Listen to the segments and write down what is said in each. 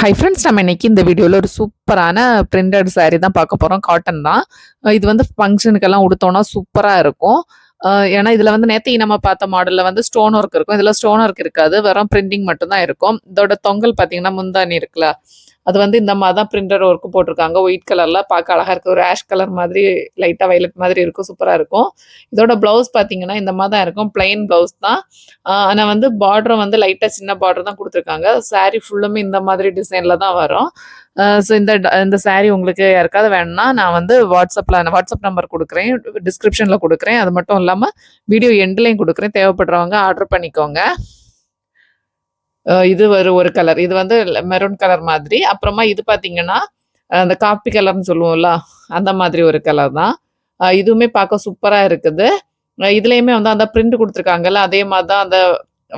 Hi friends, நம்ம இன்னைக்கு இந்த வீடியோவில் ஒரு சூப்பரான பிரிண்டட் saree தான் பார்க்க போகிறோம். காட்டன் தான். இது வந்து ஃபங்க்ஷனுக்கெல்லாம் உடுத்தோம்னா சூப்பராக இருக்கும். ஏன்னா இதில் வந்து நேற்று நம்ம பார்த்த மாடலில் வந்து ஸ்டோன் ஒர்க் இருக்கும். இதில் ஸ்டோன் ஒர்க் இருக்காது, வெறும் பிரிண்டிங் மட்டும்தான் இருக்கும். இதோட தொங்கல் பார்த்தீங்கன்னா முந்தானி இருக்குல்ல, அது வந்து இந்த மாதிரி தான் பிரிண்டட் ஒர்க்கு போட்டிருக்காங்க. ஒயிட் கலரில் பார்க்க அழகாக இருக்குது. ஒரு ஆஷ் கலர் மாதிரி லைட்டாக வைலட் மாதிரி இருக்கும், சூப்பராக இருக்கும். இதோட ப்ளவுஸ் பார்த்தீங்கன்னா இந்த மாதிரி தான் இருக்கும், பிளைன் ப்ளவுஸ் தான். ஆனால் வந்து பார்டரும் வந்து லைட்டாக சின்ன பார்டர் தான் கொடுத்துருக்காங்க. saree ஃபுல்லுமே இந்த மாதிரி டிசைனில் தான் வரும். ஸோ இந்த saree உங்களுக்கு யாருக்காவது வேணும்னா நான் வந்து வாட்ஸ்அப் நம்பர் கொடுக்குறேன், டிஸ்கிரிப்ஷனில் கொடுக்குறேன். அது மட்டும் இல்லாமல் வீடியோ எண்ட்லேயும் கொடுக்குறேன். தேவைப்படுறவங்க ஆர்டர் பண்ணிக்கோங்க. இது ஒரு கலர். இது வந்து மெரூன் கலர் மாதிரி. அப்புறமா இது பார்த்தீங்கன்னா, அந்த காப்பி கலர்ன்னு சொல்லுவோம்ல, அந்த மாதிரி ஒரு கலர் தான். இதுவுமே பார்க்க சூப்பரா இருக்குது. இதுலயுமே வந்து அந்த பிரிண்ட் குடுத்துருக்காங்கல்ல, அதே மாரி தான் அந்த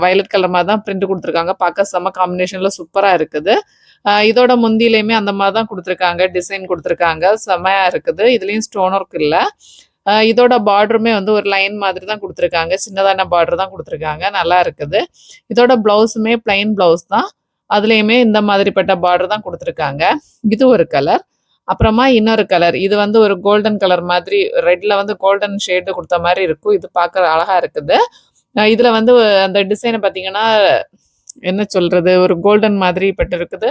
வயலட் கலர் மாரி தான் பிரிண்ட் குடுத்துருக்காங்க. பார்க்க செம்ம காம்பினேஷன்ல சூப்பரா இருக்குது. இதோட முந்தியிலயுமே அந்த மாரி தான் குடுத்துருக்காங்க. டிசைன் குடுத்துருக்காங்க. செம்மையா இருக்குது. இதுலயும் ஸ்டோன் ஒர்க் இல்ல. இதோட பார்டருமே வந்து ஒரு லைன் மாதிரி தான் குடுத்துருக்காங்க. சின்னதான பார்டர் தான் குடுத்துருக்காங்க. நல்லா இருக்குது. இதோட ப்ளவுஸுமே பிளைன் ப்ளவுஸ் தான். அதுலயுமே இந்த மாதிரிப்பட்ட பார்டர் தான் குடுத்துருக்காங்க. இது ஒரு கலர். அப்புறமா இன்னொரு கலர். இது வந்து ஒரு கோல்டன் கலர் மாதிரி, ரெட்ல வந்து கோல்டன் ஷேடு குடுத்த மாரி இருக்கும். இது பார்க்க அழகா இருக்குது. இதுல வந்து அந்த டிசைன பார்த்தீங்கன்னா, என்ன சொல்றது? ஒரு கோல்டன் மாதிரி பட்டு இருக்குது.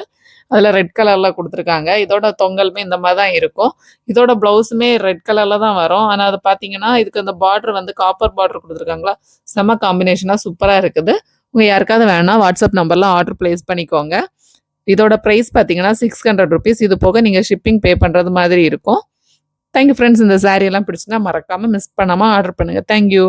அதுல ரெட் கலர்ல குடுத்துருக்காங்க. இதோட தொங்கலுமே இந்த மாரி தான் இருக்கும். இதோட ப்ளவுஸுமே ரெட் கலர்ல தான் வரும். ஆனா அது பார்த்தீங்கன்னா, இதுக்கு அந்த பார்டர் வந்து காப்பர் பார்டர் குடுத்துருக்காங்களா, செம்ம காம்பினேஷனா சூப்பரா இருக்குது. உங்க யாருக்காவது வேணா வாட்ஸ்அப் நம்பர்ல ஆர்டர் பிளேஸ் பண்ணிக்கோங்க. இதோட பிரைஸ் பார்த்தீங்கன்னா ₹600. இது போக நீங்க ஷிப்பிங் பே பண்றது மாதிரி இருக்கும். Thank you friends. இந்த saree எல்லாம் பிடிச்சுனா மறக்காம மிஸ் பண்ணாம ஆர்டர் பண்ணுங்க. Thank you.